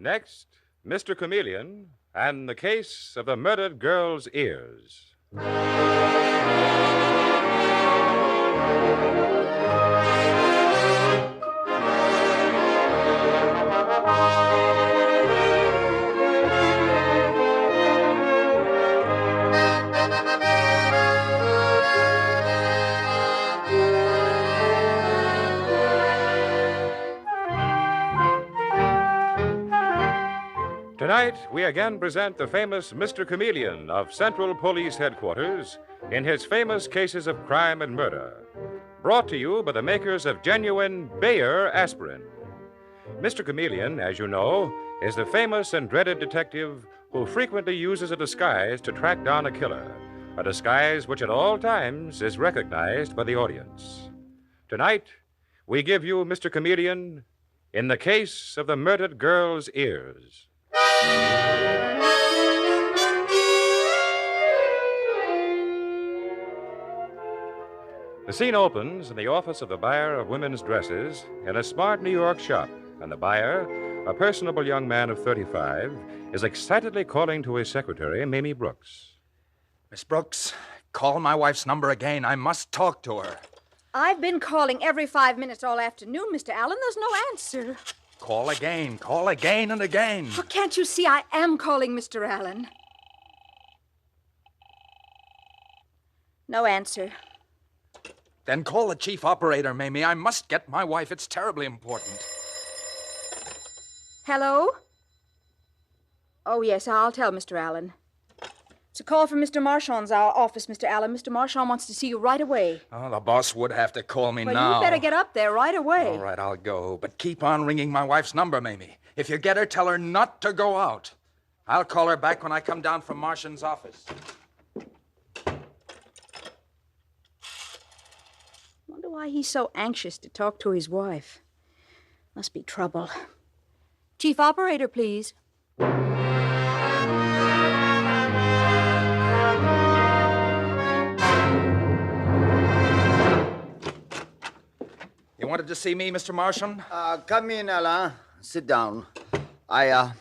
Next, Mr. Chameleon and the case of the murdered girl's ears. Tonight, we again present the famous Mr. Chameleon of Central Police Headquarters in his famous cases of crime and murder. Brought to you by the makers of genuine Bayer Aspirin. Mr. Chameleon, as you know, is the famous and dreaded detective who frequently uses a disguise to track down a killer, a disguise which at all times is recognized by the audience. Tonight, we give you Mr. Chameleon in the case of the murdered girl's ears. The scene opens in the office of the buyer of women's dresses in a smart New York shop, and the buyer, a personable young man of 35, is excitedly calling to his secretary, Mamie Brooks. Miss Brooks, call my wife's number again. I must talk to her. I've been calling every 5 minutes all afternoon, Mr. Allen. There's no answer. Call again and again. Oh, can't you see I am calling, Mr. Allen? No answer. Then call the chief operator, Mamie. I must get my wife. It's terribly important. Hello? Oh, yes, I'll tell Mr. Allen. It's a call from Mr. Marchand's office, Mr. Allen. Mr. Marchand wants to see you right away. Oh, the boss would have to call me now. Well, you better get up there right away. All right, I'll go. But keep on ringing my wife's number, Mamie. If you get her, tell her not to go out. I'll call her back when I come down from Marchand's office. Wonder why he's so anxious to talk to his wife. Must be trouble. Chief operator, please. You wanted to see me, Mr. Marchand? Come in, Alain. Sit down. I've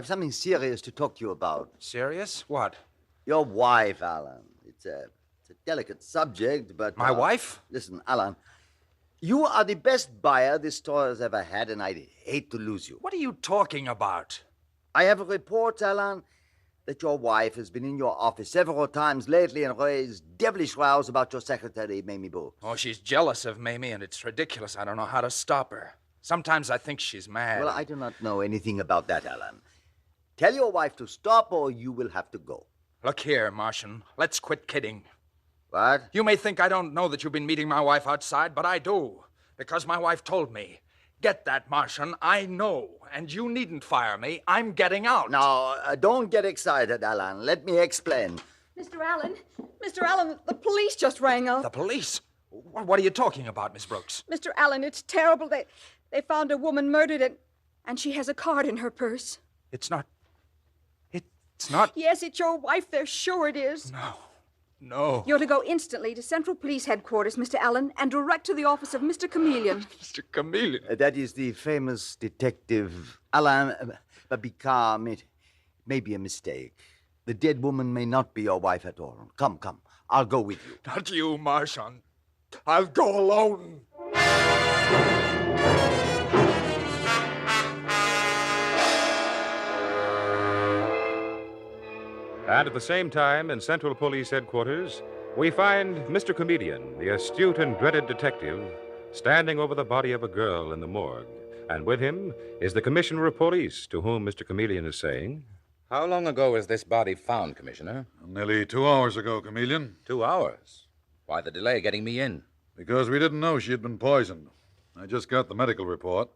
something serious to talk to you about. Serious? What? Your wife, Alan. It's a delicate subject, but... My wife? Listen, Alan, you are the best buyer this store has ever had, and I'd hate to lose you. What are you talking about? I have a report, Alan, that your wife has been in your office several times lately and raised devilish rows about your secretary, Mamie Brooks. Oh, she's jealous of Mamie, and it's ridiculous. I don't know how to stop her. Sometimes I think she's mad. Well, I do not know anything about that, Alan. Tell your wife to stop or you will have to go. Look here, Marchand. Let's quit kidding. What? You may think I don't know that you've been meeting my wife outside, but I do. Because my wife told me. Get that, Marchand. I know. And you needn't fire me. I'm getting out. Now, don't get excited, Alan. Let me explain. Mr. Allen, the police just rang up. The police? What are you talking about, Miss Brooks? Mr. Allen, it's terrible. They found a woman murdered and she has a card in her purse. It's not... Yes, it's your wife. They're sure it is. No. You're to go instantly to Central Police Headquarters, Mr. Allen, and direct to the office of Mr. Chameleon. Mr. Chameleon? That is the famous detective, Alan. But be calm. It may be a mistake. The dead woman may not be your wife at all. Come. I'll go with you. Not you, Marchand. I'll go alone. And at the same time, in Central Police Headquarters, we find Mr. Chameleon, the astute and dreaded detective, standing over the body of a girl in the morgue. And with him is the Commissioner of Police, to whom Mr. Chameleon is saying... How long ago was this body found, Commissioner? Nearly 2 hours ago, Chameleon. 2 hours? Why the delay getting me in? Because we didn't know she had been poisoned. I just got the medical report.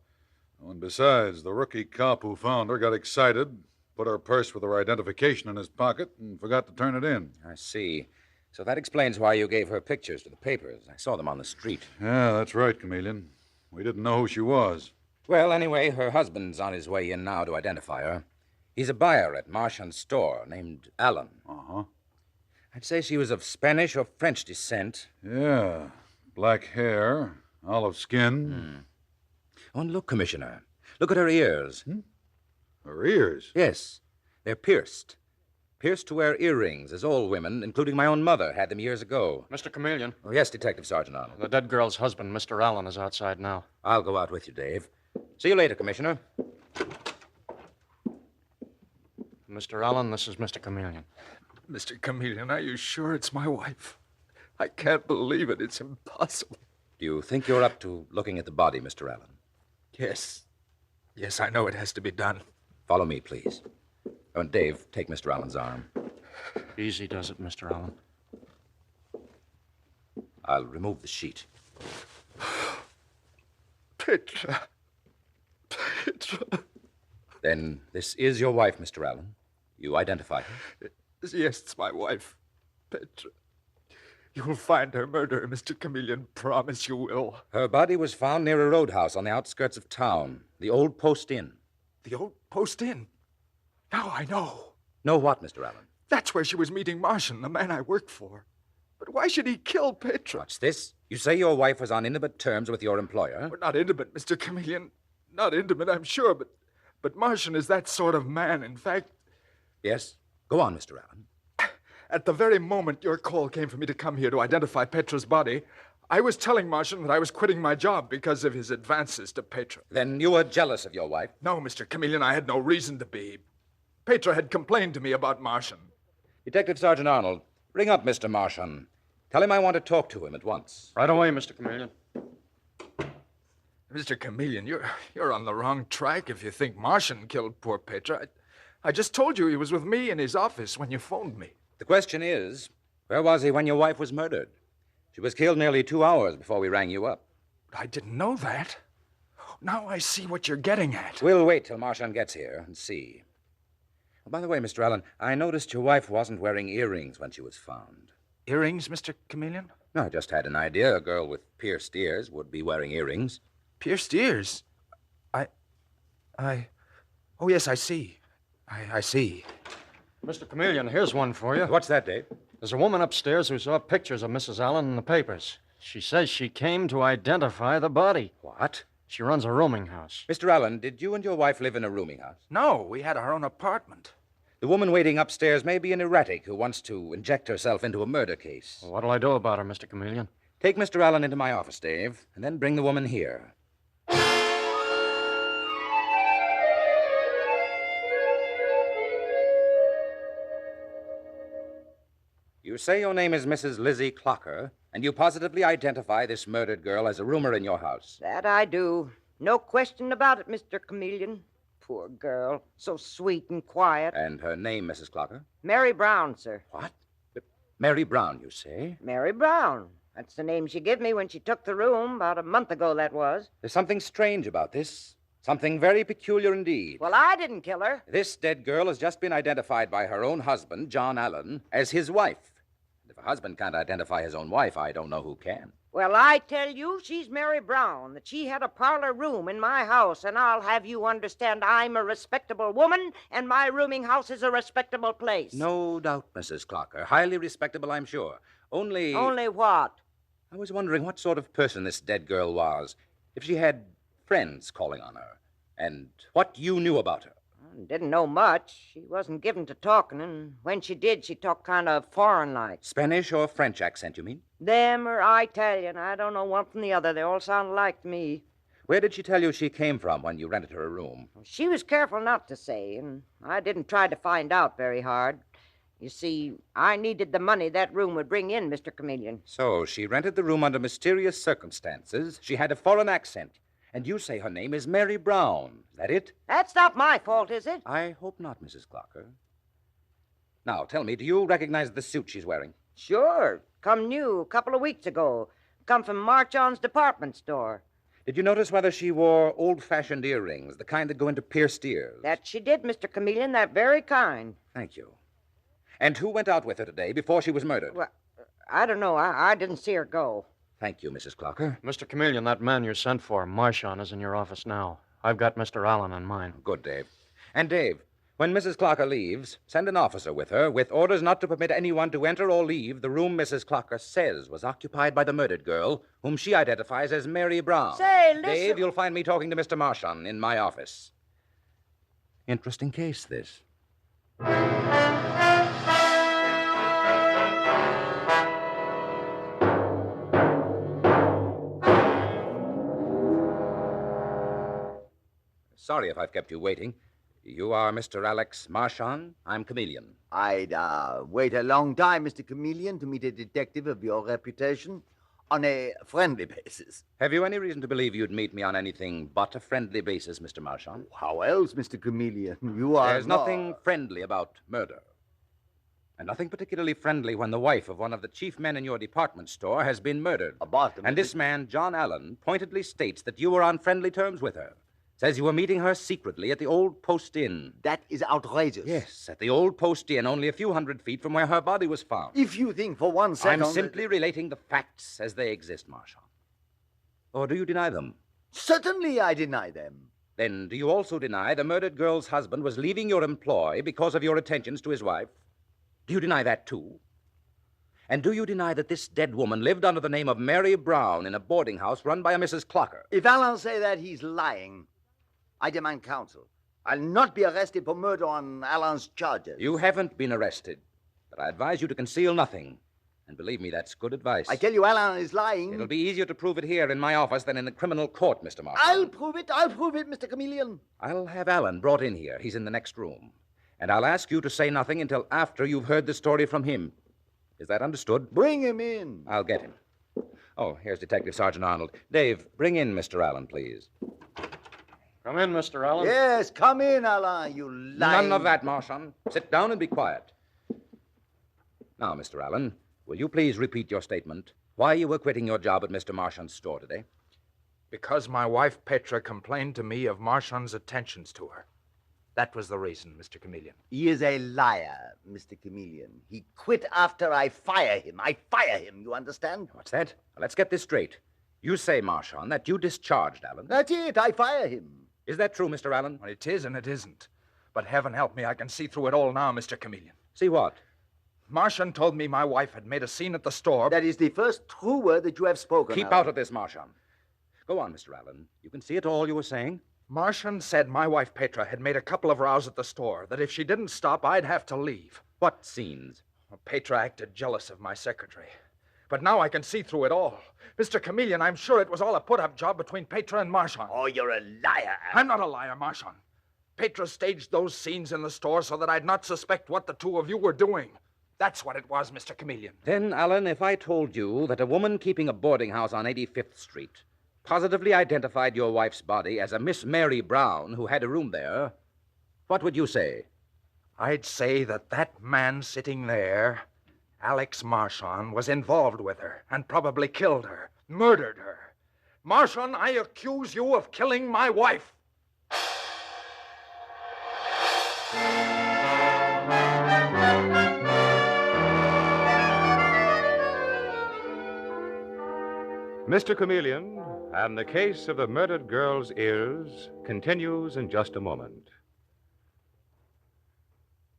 Oh, and besides, the rookie cop who found her got excited, put her purse with her identification in his pocket, and forgot to turn it in. I see. So that explains why you gave her pictures to the papers. I saw them on the street. Yeah, that's right, Chameleon. We didn't know who she was. Well, anyway, her husband's on his way in now to identify her. He's a buyer at Marchand's store named Allen. Uh-huh. I'd say she was of Spanish or French descent. Yeah. Black hair, olive skin. Oh, and look, Commissioner. Look at her ears. Her ears? Yes, they're pierced. Pierced to wear earrings, as all women, including my own mother, had them years ago. Mr. Chameleon, Oh, yes, Detective Sergeant Arnold. the dead girl's husband, Mr. Allen, is outside now. I'll go out with you, Dave. See you later, Commissioner. Mr. Allen, this is Mr. Chameleon. Mr. Chameleon, are you sure it's my wife? I can't believe it. It's impossible. Do you think you're up to looking at the body, Mr. Allen? Yes. Yes, I know it has to be done. Follow me, please. Oh, and Dave, take Mr. Allen's arm. Easy does it, Mr. Allen. I'll remove the sheet. Petra. Petra. Then this is your wife, Mr. Allen. You identify her? Yes, it's my wife, Petra. You'll find her murderer, Mr. Chameleon. Promise you will. Her body was found near a roadhouse on the outskirts of town, the Old Post Inn. The old Post Inn. Now I know. Know what, Mr. Allen? That's where she was meeting Martian, the man I worked for. But why should he kill Petra? What's this? You say your wife was on intimate terms with your employer? We're not intimate, Mr. Chameleon. Not intimate, I'm sure, but Martian is that sort of man. In fact, Yes? Go on, Mr. Allen. at the very moment your call came for me to come here to identify Petra's body, I was telling Martian that I was quitting my job because of his advances to Petra. Then you were jealous of your wife? No, Mr. Chameleon, I had no reason to be. Petra had complained to me about Martian. Detective Sergeant Arnold, ring up Mr. Marchand. Tell him I want to talk to him at once. Right away, Mr. Chameleon. Mr. Chameleon, you're on the wrong track if you think Martian killed poor Petra. I just told you he was with me in his office when you phoned me. The question is, where was he when your wife was murdered? She was killed nearly 2 hours before we rang you up. But I didn't know that. Now I see what you're getting at. We'll wait till Marchand gets here and see. Oh, by the way, Mr. Allen, I noticed your wife wasn't wearing earrings when she was found. Earrings, Mr. Chameleon? No, I just had an idea a girl with pierced ears would be wearing earrings. Pierced ears? Oh, yes, I see. I see. Mr. Chameleon, here's one for you. What's that, Dave? There's a woman upstairs who saw pictures of Mrs. Allen in the papers. She says she came to identify the body. What? She runs a rooming house. Mr. Allen, did you and your wife live in a rooming house? No, we had our own apartment. The woman waiting upstairs may be an erratic who wants to inject herself into a murder case. Well, what'll I do about her, Mr. Chameleon? Take Mr. Allen into my office, Dave, and then bring the woman here. You say your name is Mrs. Lizzie Clocker, and you positively identify this murdered girl as a roomer in your house. That I do. No question about it, Mr. Chameleon. Poor girl. So sweet and quiet. And her name, Mrs. Clocker? Mary Brown, sir. What? Mary Brown, you say? Mary Brown. That's the name she gave me when she took the room, about a month ago, that was. There's something strange about this. Something very peculiar indeed. Well, I didn't kill her. This dead girl has just been identified by her own husband, John Allen, as his wife. And if a husband can't identify his own wife, I don't know who can. Well, I tell you, she's Mary Brown, that she had a parlor room in my house, and I'll have you understand I'm a respectable woman, and my rooming house is a respectable place. No doubt, Mrs. Clocker. Highly respectable, I'm sure. Only what? I was wondering what sort of person this dead girl was, if she had friends calling on her, and what you knew about her. Didn't know much. She wasn't given to talking, and when she did, she talked kind of foreign-like. Spanish or French accent, you mean? Them or Italian. I don't know one from the other. They all sound alike to me. Where did she tell you she came from when you rented her a room? She was careful not to say, and I didn't try to find out very hard. You see, I needed the money that room would bring in, Mr. Chameleon. So she rented the room under mysterious circumstances. She had a foreign accent. And you say her name is Mary Brown. Is that it? That's not my fault, is it? I hope not, Mrs. Clocker. Now, tell me, do you recognize the suit she's wearing? Sure. Come new a couple of weeks ago. Come from Marchand's department store. Did you notice whether she wore old-fashioned earrings, the kind that go into pierced ears? That she did, Mr. Chameleon, that very kind. Thank you. And who went out with her today before she was murdered? Well, I don't know. I didn't see her go. Thank you, Mrs. Clocker. Mr. Chameleon, that man you sent for, Marchand, is in your office now. I've got Mr. Allen in mine. Good, Dave. And, Dave, when Mrs. Clocker leaves, send an officer with her with orders not to permit anyone to enter or leave the room Mrs. Clocker says was occupied by the murdered girl, whom she identifies as Mary Brown. Say, listen... Dave, you'll find me talking to Mr. Marchand in my office. Interesting case, this. Sorry if I've kept you waiting. You are Mr. Alex Marchand. I'm Chameleon. I'd wait a long time, Mr. Chameleon, to meet a detective of your reputation on a friendly basis. Have you any reason to believe you'd meet me on anything but a friendly basis, Mr. Marchand? How else, Mr. Chameleon? You are There's nothing friendly about murder. And nothing particularly friendly when the wife of one of the chief men in your department store has been murdered. And this man, John Allen, pointedly states that you were on friendly terms with her. Says you were meeting her secretly at the Old Post Inn. That is outrageous. Yes, at the Old Post Inn, only a few hundred feet from where her body was found. If you think for 1 second... I'm simply relating the facts as they exist, Marchand. Or do you deny them? Certainly I deny them. Then do you also deny the murdered girl's husband was leaving your employ because of your attentions to his wife? Do you deny that, too? And do you deny that this dead woman lived under the name of Mary Brown in a boarding house run by a Mrs. Clocker? If Alan say that, he's lying. I demand counsel. I'll not be arrested for murder on Alan's charges. You haven't been arrested, but I advise you to conceal nothing. And believe me, that's good advice. I tell you, Alan is lying. It'll be easier to prove it here in my office than in the criminal court, Mr. Marshall. I'll prove it, Mr. Chameleon. I'll have Alan brought in here. He's in the next room. And I'll ask you to say nothing until after you've heard the story from him. Is that understood? Bring him in. I'll get him. Oh, here's Detective Sergeant Arnold. Dave, bring in Mr. Allen, please. Come in, Mr. Allen. Yes, come in, Alan, you lying... None of that, Marchand. Sit down and be quiet. Now, Mr. Allen, will you please repeat your statement? Why you were quitting your job at Mr. Marchand's store today? Because my wife, Petra, complained to me of Marchand's attentions to her. That was the reason, Mr. Chameleon. He is a liar, Mr. Chameleon. He quit after I fire him. I fire him, you understand? What's that? Well, let's get this straight. You say, Marchand, that you discharged Allen. That's it. I fire him. Is that true, Mr. Allen? Well, it is and it isn't. But heaven help me, I can see through it all now, Mr. Chameleon. See what? Marchand told me my wife had made a scene at the store. That is the first true word that you have spoken. Keep out of this, Marchand. Go on, Mr. Allen. You can see it all you were saying. Marchand said my wife, Petra, had made a couple of rows at the store, that if she didn't stop, I'd have to leave. What scenes? Well, Petra acted jealous of my secretary. But now I can see through it all. Mr. Chameleon, I'm sure it was all a put-up job between Petra and Marchand. Oh, you're a liar. I'm not a liar, Marchand. Petra staged those scenes in the store so that I'd not suspect what the two of you were doing. That's what it was, Mr. Chameleon. Then, Allen, if I told you that a woman keeping a boarding house on 85th Street positively identified your wife's body as a Miss Mary Brown who had a room there, what would you say? I'd say that that man sitting there, Alex Marchand, was involved with her and probably killed her, murdered her. Marchand, I accuse you of killing my wife. Mr. Chameleon and the case of the murdered girl's ears continues in just a moment.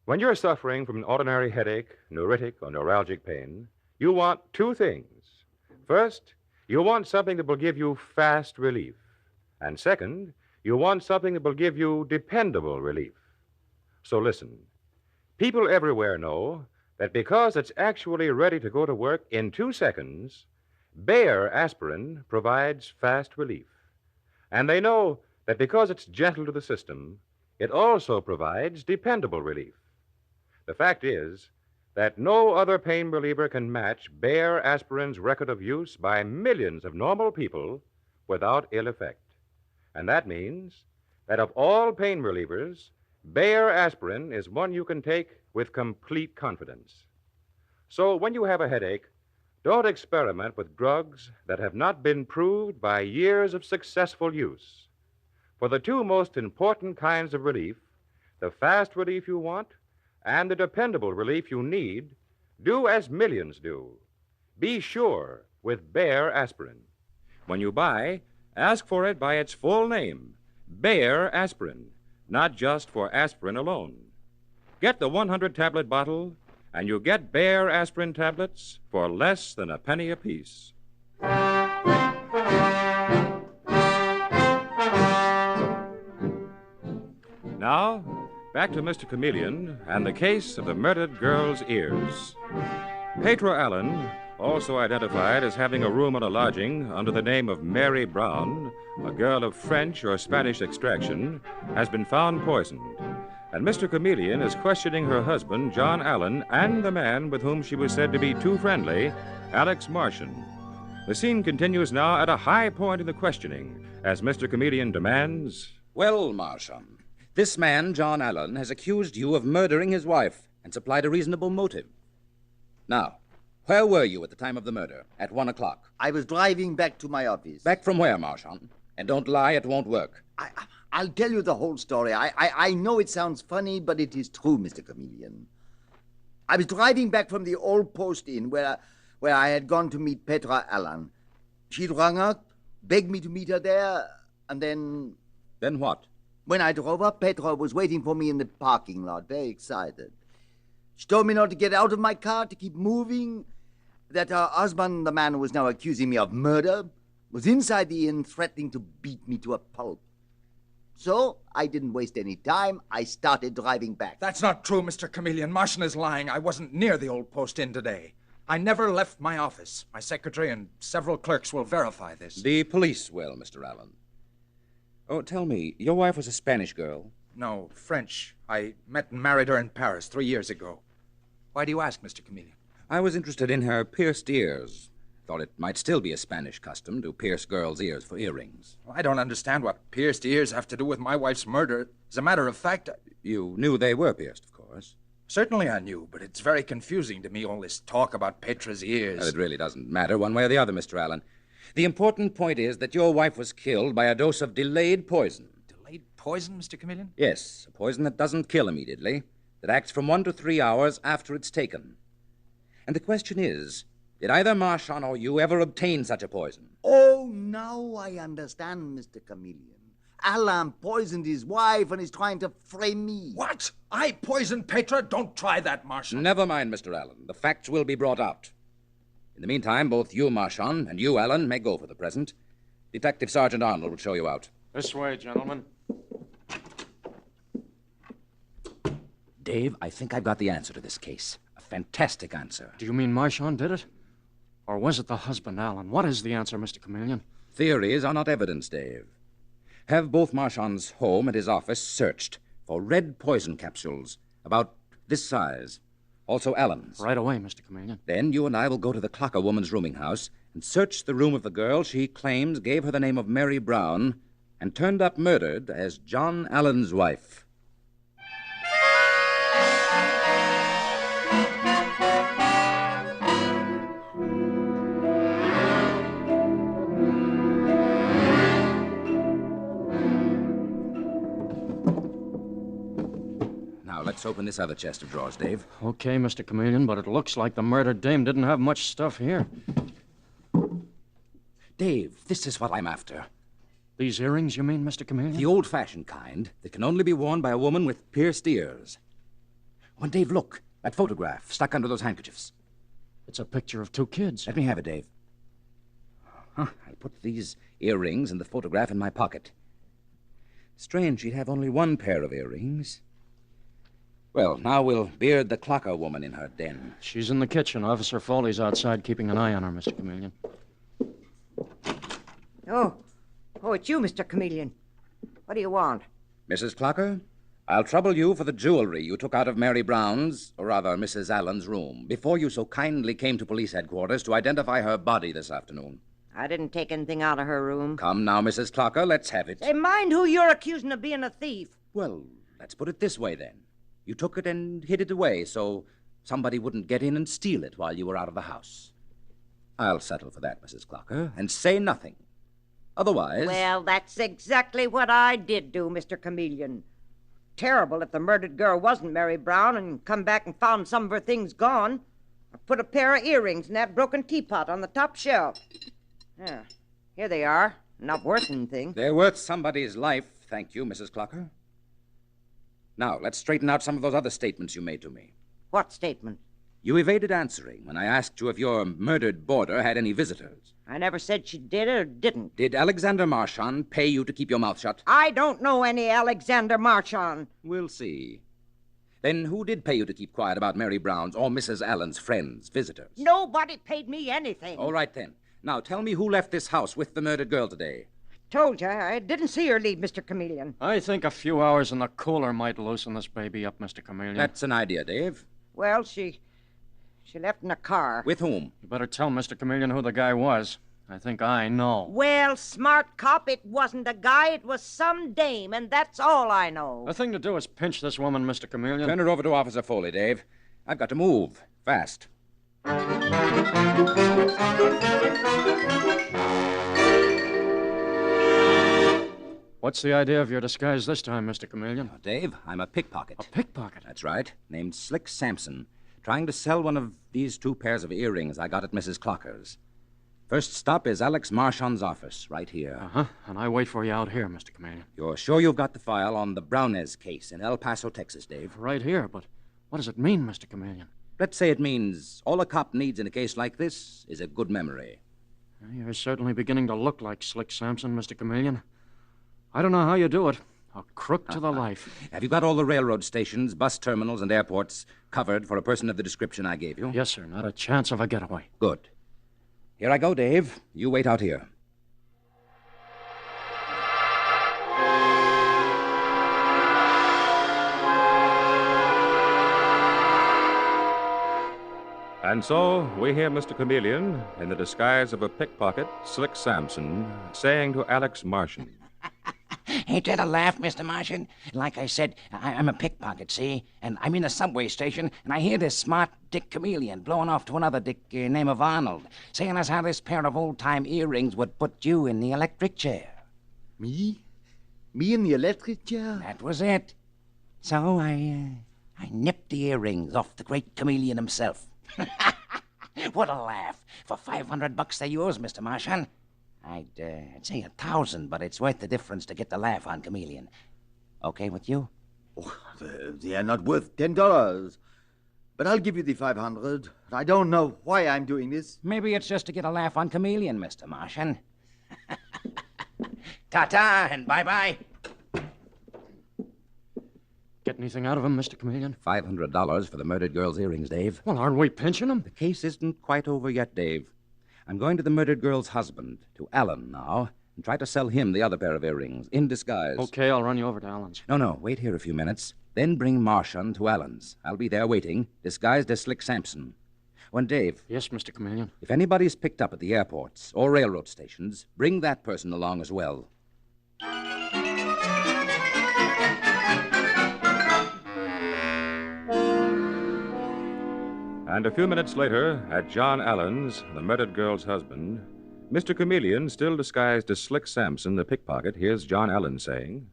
When you're suffering from an ordinary headache, neuritic, or neuralgic pain, you want two things. First, you want something that will give you fast relief. And second, you want something that will give you dependable relief. So listen. People everywhere know that because it's actually ready to go to work in 2 seconds, Bayer aspirin provides fast relief. And they know that because it's gentle to the system, it also provides dependable relief. The fact is that no other pain reliever can match Bayer aspirin's record of use by millions of normal people without ill effect. And that means that of all pain relievers, Bayer aspirin is one you can take with complete confidence. So when you have a headache, don't experiment with drugs that have not been proved by years of successful use. For the two most important kinds of relief, the fast relief you want and the dependable relief you need, do as millions do. Be sure with Bayer aspirin. When you buy, ask for it by its full name, Bayer aspirin, not just for aspirin alone. Get the 100-tablet bottle, and you get Bayer aspirin tablets for less than a penny apiece. Now, Back to Mr. Chameleon and the case of the murdered girl's ears. Petra Allen, also identified as having a room at a lodging under the name of Mary Brown, a girl of French or Spanish extraction, has been found poisoned. And Mr. Chameleon is questioning her husband, John Allen, and the man with whom she was said to be too friendly, Alex Martian. The scene continues now at a high point in the questioning, as Mr. Chameleon demands... Well, Martian, this man, John Allen, has accused you of murdering his wife and supplied a reasonable motive. Now, where were you at the time of the murder? At 1 o'clock. I was driving back to my office. Back from where, Marchand? And don't lie, it won't work. I'll tell you the whole story. I know it sounds funny, but it is true, Mr. Chameleon. I was driving back from the old post inn where I had gone to meet Petra Allen. She'd rung up, begged me to meet her there, and then... Then what? When I drove up, Petra was waiting for me in the parking lot, very excited. She told me not to get out of my car, to keep moving, that her husband, the man who was now accusing me of murder, was inside the inn threatening to beat me to a pulp. So I didn't waste any time. I started driving back. That's not true, Mr. Chameleon. Martian is lying. I wasn't near the old post inn today. I never left my office. My secretary and several clerks will verify this. The police will, Mr. Allen. Oh, tell me, your wife was a Spanish girl? No, French. I met and married her in Paris 3 years ago. Why do you ask, Mr. Chameleon? I was interested in her pierced ears. Thought it might still be a Spanish custom to pierce girls' ears for earrings. Well, I don't understand what pierced ears have to do with my wife's murder. As a matter of fact... You knew they were pierced, of course. Certainly I knew, but it's very confusing to me, all this talk about Petra's ears. It really doesn't matter one way or the other, Mr. Allen. The important point is that your wife was killed by a dose of delayed poison. Delayed poison, Mr. Chameleon? Yes, a poison that doesn't kill immediately, that acts from 1 to 3 hours after it's taken. And the question is, did either Marchand or you ever obtain such a poison? Oh, now I understand, Mr. Chameleon. Alan poisoned his wife and is trying to frame me. What? I poisoned Petra? Don't try that, Marchand. Never mind, Mr. Allen. The facts will be brought out. In the meantime, both you, Marchand, and you, Allen, may go for the present. Detective Sergeant Arnold will show you out. This way, gentlemen. Dave, I think I've got the answer to this case. A fantastic answer. Do you mean Marchand did it? Or was it the husband, Allen? What is the answer, Mr. Chameleon? Theories are not evidence, Dave. Have both Marchand's home and his office searched for red poison capsules about this size. Also Allen's. Right away, Mr. Chameleon. Then you and I will go to the Clocker woman's rooming house and search the room of the girl she claims gave her the name of Mary Brown and turned up murdered as John Allen's wife. Let's open this other chest of drawers, Dave. Okay, Mr. Chameleon, but it looks like the murdered dame didn't have much stuff here. Dave, this is what I'm after. These earrings, you mean, Mr. Chameleon? The old-fashioned kind that can only be worn by a woman with pierced ears. Well, Dave, look. That photograph stuck under those handkerchiefs. It's a picture of 2 kids. Let me have it, Dave. I'll put these earrings and the photograph in my pocket. Strange she'd have only 1 pair of earrings. Well, now we'll beard the Clocker woman in her den. She's in the kitchen. Officer Foley's outside keeping an eye on her, Mr. Chameleon. Oh, it's you, Mr. Chameleon. What do you want? Mrs. Clocker, I'll trouble you for the jewelry you took out of Mary Brown's, or rather Mrs. Allen's room, before you so kindly came to police headquarters to identify her body this afternoon. I didn't take anything out of her room. Come now, Mrs. Clocker, let's have it. Say, mind who you're accusing of being a thief. Well, let's put it this way, then. You took it and hid it away so somebody wouldn't get in and steal it while you were out of the house. I'll settle for that, Mrs. Clocker, and say nothing. Otherwise... Well, that's exactly what I did do, Mr. Chameleon. Terrible if the murdered girl wasn't Mary Brown and come back and found some of her things gone. I put a pair of earrings in that broken teapot on the top shelf. Yeah, here they are. Not worth anything. They're worth somebody's life, thank you, Mrs. Clocker. Now, let's straighten out some of those other statements you made to me. What statement? You evaded answering when I asked you if your murdered boarder had any visitors. I never said she did or didn't. Did Alexander Marchand pay you to keep your mouth shut? I don't know any Alexander Marchand. We'll see. Then who did pay you to keep quiet about Mary Brown's or Mrs. Allen's friends, visitors? Nobody paid me anything. All right, then. Now, tell me who left this house with the murdered girl today. Told you, I didn't see her leave, Mr. Chameleon. I think a few hours in the cooler might loosen this baby up, Mr. Chameleon. That's an idea, Dave. Well, she left in a car. With whom? You better tell Mr. Chameleon who the guy was. I think I know. Well, smart cop, it wasn't a guy, it was some dame, and that's all I know. The thing to do is pinch this woman, Mr. Chameleon. Turn her over to Officer Foley, Dave. I've got to move. Fast. What's the idea of your disguise this time, Mr. Chameleon? Dave, I'm a pickpocket. A pickpocket? That's right. Named Slick Sampson. Trying to sell one of these 2 pairs of earrings I got at Mrs. Clocker's. First stop is Alex Marchand's office, right here. Uh-huh. And I wait for you out here, Mr. Chameleon. You're sure you've got the file on the Brownez case in El Paso, Texas, Dave? Right here, but what does it mean, Mr. Chameleon? Let's say it means all a cop needs in a case like this is a good memory. You're certainly beginning to look like Slick Sampson, Mr. Chameleon. I don't know how you do it. A crook to the life. Have you got all the railroad stations, bus terminals, and airports covered for a person of the description I gave you? Yes, sir. Not a chance of a getaway. Good. Here I go, Dave. You wait out here. And so we hear Mr. Chameleon, in the disguise of a pickpocket, Slick Sampson, saying to Alex Marchand, Ain't that a laugh, Mr. Marchand? Like I said, I'm a pickpocket, see? And I'm in a subway station, and I hear this smart Dick Chameleon blowing off to another Dick name of Arnold, saying as how this pair of old-time earrings would put you in the electric chair. Me? Me in the electric chair? That was it. So I nipped the earrings off the great Chameleon himself. What a laugh. For $500 they're yours, Mr. Marchand. I'd say 1,000, but it's worth the difference to get the laugh on Chameleon. Okay with you? Oh, they are not worth $10. But I'll give you the 500. I don't know why I'm doing this. Maybe it's just to get a laugh on Chameleon, Mr. Marchand. Ta-ta and bye-bye. Get anything out of him, Mr. Chameleon? $500 for the murdered girl's earrings, Dave. Well, aren't we pinching him? The case isn't quite over yet, Dave. I'm going to the murdered girl's husband, to Allen now, and try to sell him the other pair of earrings, in disguise. Okay, I'll run you over to Allen's. No, wait here a few minutes. Then bring Marchand to Allen's. I'll be there waiting, disguised as Slick Sampson. When Dave... Yes, Mr. Chameleon? If anybody's picked up at the airports or railroad stations, bring that person along as well. And a few minutes later, at John Allen's, the murdered girl's husband, Mr. Chameleon, still disguised as Slick Sampson, the pickpocket, hears John Allen saying,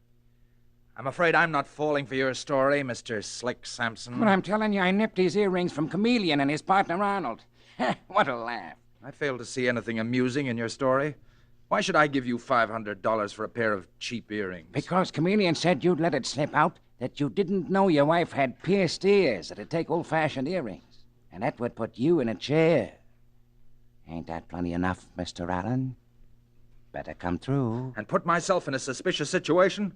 I'm afraid I'm not falling for your story, Mr. Slick Sampson. But I'm telling you, I nipped his earrings from Chameleon and his partner Arnold. What a laugh. I fail to see anything amusing in your story. Why should I give you $500 for a pair of cheap earrings? Because Chameleon said you'd let it slip out that you didn't know your wife had pierced ears that'd take old-fashioned earrings. And that would put you in a chair. Ain't that plenty enough, Mr. Allen? Better come through. And put myself in a suspicious situation?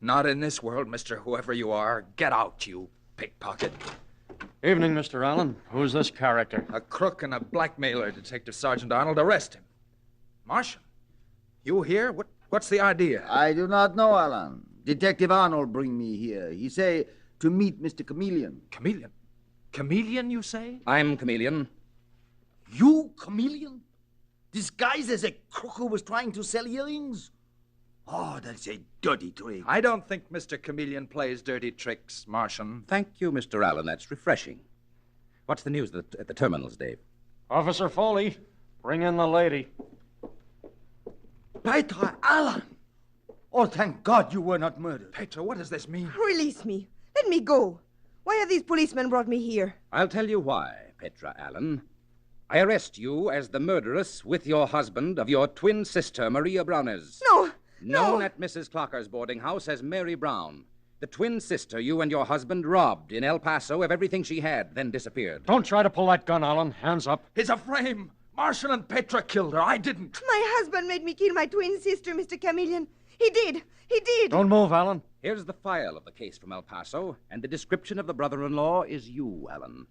Not in this world, Mr. Whoever you are. Get out, you pickpocket. Evening, Mr. Allen. Who's this character? A crook and a blackmailer, Detective Sergeant Arnold. Arrest him. Martian, you here? What's the idea? I do not know, Alan. Detective Arnold bring me here. He say to meet Mr. Chameleon. Chameleon? Chameleon, you say? I'm Chameleon. You, Chameleon? Disguised as a crook who was trying to sell earrings? Oh, that's a dirty trick. I don't think Mr. Chameleon plays dirty tricks, Martian. Thank you, Mr. Allen. That's refreshing. What's the news at the terminals, Dave? Officer Foley, bring in the lady. Petra Allen! Oh, thank God you were not murdered. Petra, what does this mean? Release me. Let me go. Why have these policemen brought me here? I'll tell you why, Petra Allen. I arrest you as the murderess with your husband of your twin sister, Maria Brownez. No! Known at Mrs. Clocker's boarding house as Mary Brown. The twin sister you and your husband robbed in El Paso of everything she had, then disappeared. Don't try to pull that gun, Alan. Hands up. It's a frame. Marshall and Petra killed her. I didn't. My husband made me kill my twin sister, Mr. Chameleon. He did. He did. Don't move, Alan. Here's the file of the case from El Paso, and the description of the brother-in-law is you, Alan.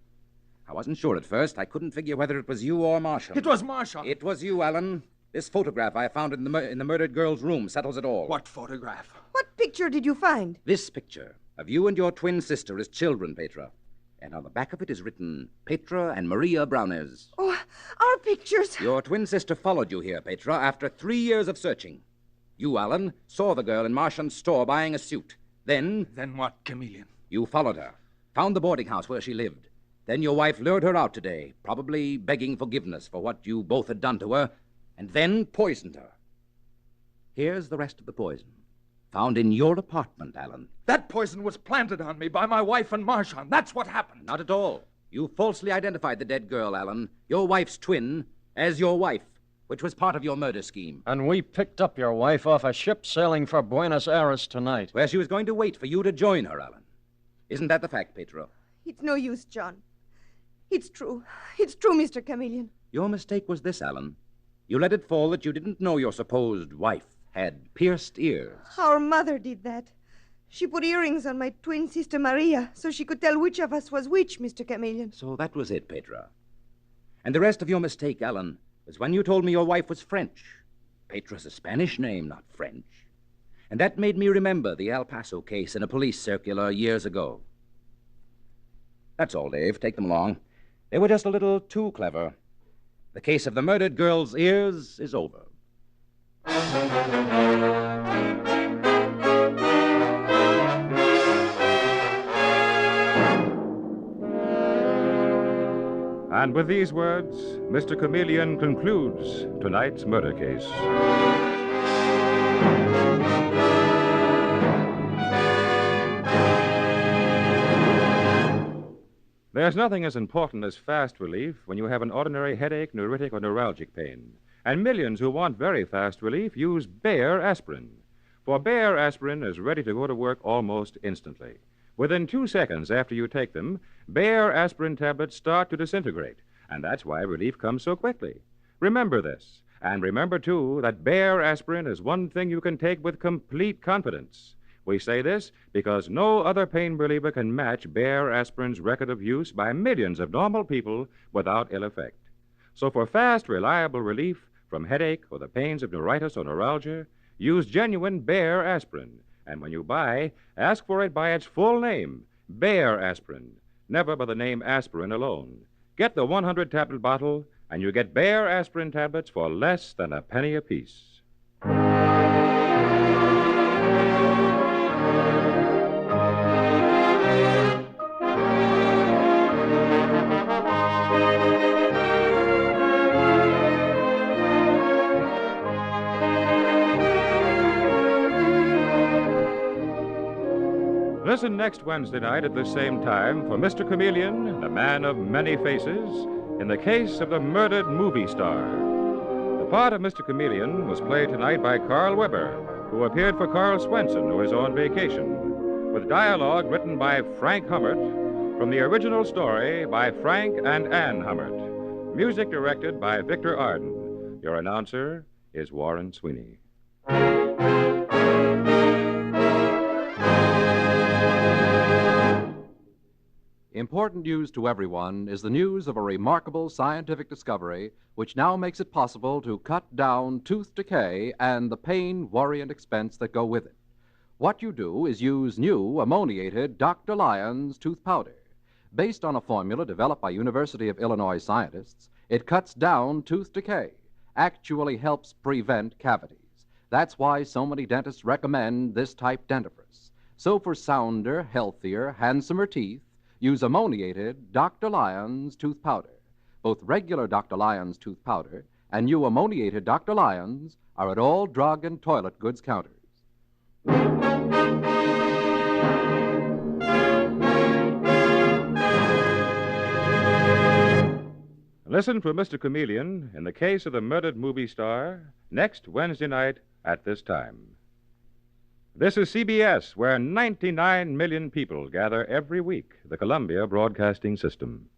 I wasn't sure at first. I couldn't figure whether it was you or Marshall. It was Marshall. It was you, Alan. This photograph I found in the murdered girl's room settles it all. What photograph? What picture did you find? This picture of you and your twin sister as children, Petra. And on the back of it is written, Petra and Maria Brownes. Oh, our pictures. Your twin sister followed you here, Petra, after 3 years of searching. You, Alan, saw the girl in Martian's store buying a suit. Then what, Chameleon? you followed her, found the boarding house where she lived. Then your wife lured her out today, probably begging forgiveness for what you both had done to her, and then poisoned her. Here's the rest of the poison. Found in your apartment, Alan. That poison was planted on me by my wife and Marshall. That's what happened. Not at all. You falsely identified the dead girl, Alan, your wife's twin, as your wife, which was part of your murder scheme. And we picked up your wife off a ship sailing for Buenos Aires tonight. Where she was going to wait for you to join her, Alan. Isn't that the fact, Petra? It's no use, John. It's true. It's true, Mr. Chameleon. Your mistake was this, Alan. You let it fall that you didn't know your supposed wife had pierced ears. Our mother did that. She put earrings on my twin sister Maria so she could tell which of us was which, Mr. Chameleon. So that was it, Petra. And the rest of your mistake, Alan, was when you told me your wife was French. Petra's a Spanish name, not French. And that made me remember the El Paso case in a police circular years ago. That's all, Dave. Take them along. They were just a little too clever. The case of the murdered girl's ears is over. And with these words, Mr. Chameleon concludes tonight's murder case. There's nothing as important as fast relief when you have an ordinary headache, neuritic, or neuralgic pain. And millions who want very fast relief use Bayer aspirin. For Bayer aspirin is ready to go to work almost instantly. Within 2 seconds after you take them, Bayer aspirin tablets start to disintegrate, and that's why relief comes so quickly. Remember this, and remember, too, that Bayer aspirin is one thing you can take with complete confidence. We say this because no other pain reliever can match Bayer aspirin's record of use by millions of normal people without ill effect. So for fast, reliable relief from headache or the pains of neuritis or neuralgia, use genuine Bayer aspirin. And when you buy, ask for it by its full name, Bayer aspirin, never by the name aspirin alone. Get the 100-tablet bottle, and you get Bayer aspirin tablets for less than a penny apiece. Listen next Wednesday night at the same time for Mr. Chameleon, the man of many faces, in the case of the murdered movie star. The part of Mr. Chameleon was played tonight by Carl Weber, who appeared for Carl Swenson, who is on vacation, with dialogue written by Frank Hummert, from the original story by Frank and Ann Hummert. Music directed by Victor Arden. Your announcer is Warren Sweeney. Important news to everyone is the news of a remarkable scientific discovery which now makes it possible to cut down tooth decay and the pain, worry, and expense that go with it. What you do is use new ammoniated Dr. Lyon's tooth powder. Based on a formula developed by University of Illinois scientists, it cuts down tooth decay, actually helps prevent cavities. That's why so many dentists recommend this type dentifrice. So for sounder, healthier, handsomer teeth, use ammoniated Dr. Lyon's tooth powder. Both regular Dr. Lyon's tooth powder and new ammoniated Dr. Lyon's are at all drug and toilet goods counters. Listen for Mr. Chameleon in the case of the murdered movie star next Wednesday night at this time. This is CBS, where 99 million people gather every week, the Columbia Broadcasting System.